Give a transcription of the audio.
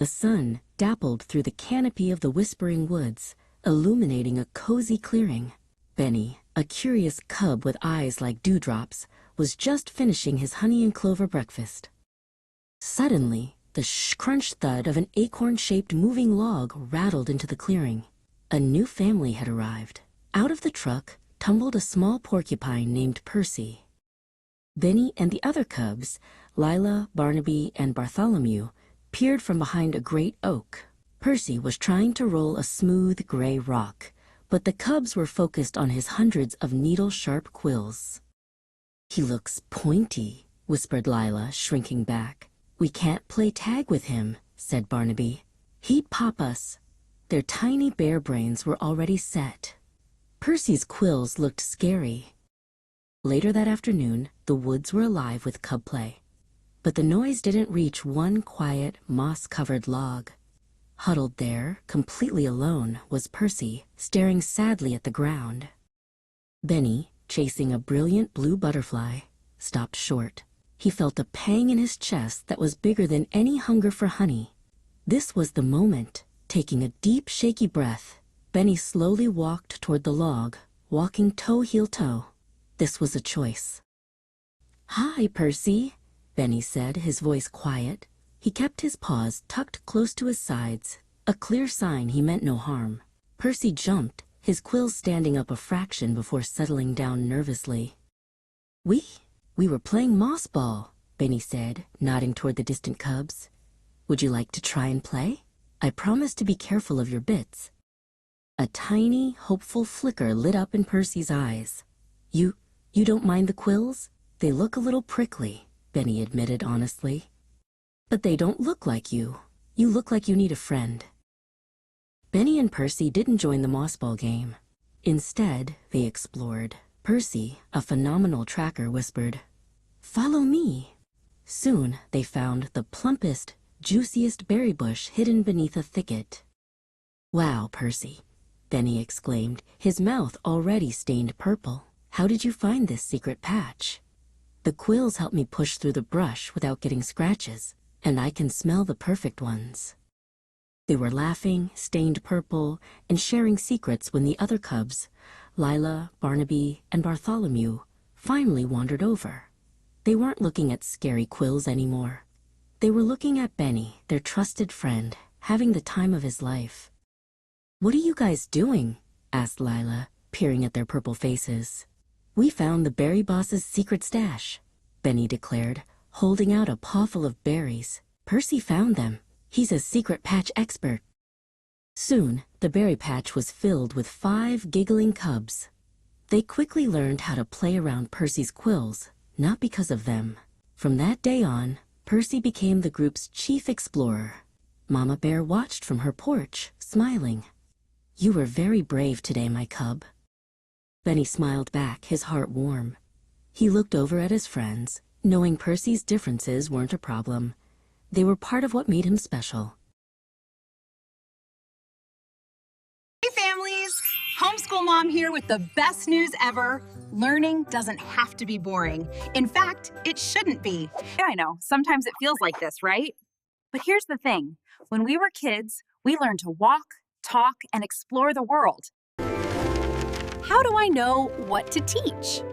The sun dappled through the canopy of the whispering woods, illuminating a cozy clearing. Benny, a curious cub with eyes like dewdrops, was just finishing his honey and clover breakfast. Suddenly, the crunch thud of an acorn-shaped moving log rattled into the clearing. A new family had arrived. Out of the truck tumbled a small porcupine named Percy. Benny and the other cubs, Lila, Barnaby, and Bartholomew, peered from behind a great oak. Percy was trying to roll a smooth gray rock, but the cubs were focused on his hundreds of needle-sharp quills. "He looks pointy," whispered Lila, shrinking back. "We can't play tag with him," said Barnaby. "He'd pop us." Their tiny bear brains were already set. Percy's quills looked scary. Later that afternoon, the woods were alive with cub play. But the noise didn't reach one quiet, moss-covered log. Huddled there, completely alone, was Percy, staring sadly at the ground. Benny, chasing a brilliant blue butterfly, stopped short. He felt a pang in his chest that was bigger than any hunger for honey. This was the moment. Taking a deep, shaky breath, Benny slowly walked toward the log, walking toe-heel-toe. This was a choice. "Hi, Percy," Benny said, his voice quiet. He kept his paws tucked close to his sides, a clear sign he meant no harm. Percy jumped, his quills standing up a fraction before settling down nervously. We were playing moss ball," Benny said, nodding toward the distant cubs. "Would you like to try and play? I promise to be careful of your bits." A tiny, hopeful flicker lit up in Percy's eyes. You don't mind the quills? They look a little prickly," Benny admitted honestly. "But they don't look like you. You look like you need a friend." Benny and Percy didn't join the moss ball game. Instead, they explored. Percy, a phenomenal tracker, whispered, "Follow me." Soon, they found the plumpest, juiciest berry bush hidden beneath a thicket. "Wow, Percy," Benny exclaimed, his mouth already stained purple. "How did you find this secret patch?" "The quills help me push through the brush without getting scratches, and I can smell the perfect ones." They were laughing, stained purple, and sharing secrets when the other cubs, Lila, Barnaby, and Bartholomew, finally wandered over. They weren't looking at scary quills anymore. They were looking at Benny, their trusted friend, having the time of his life. "What are you guys doing?" asked Lila, peering at their purple faces. "We found the berry boss's secret stash," Benny declared, holding out a pawful of berries. "Percy found them. He's a secret patch expert." Soon, the berry patch was filled with 5 giggling cubs. They quickly learned how to play around Percy's quills, not because of them. From that day on, Percy became the group's chief explorer. Mama Bear watched from her porch, smiling. "You were very brave today, my cub." Benny smiled back, his heart warm. He looked over at his friends, knowing Percy's differences weren't a problem. They were part of what made him special. Hey families! Homeschool Mom here with the best news ever. Learning doesn't have to be boring. In fact, it shouldn't be. Yeah, I know. Sometimes it feels like this, right? But here's the thing. When we were kids, we learned to walk, talk, and explore the world. How do I know what to teach?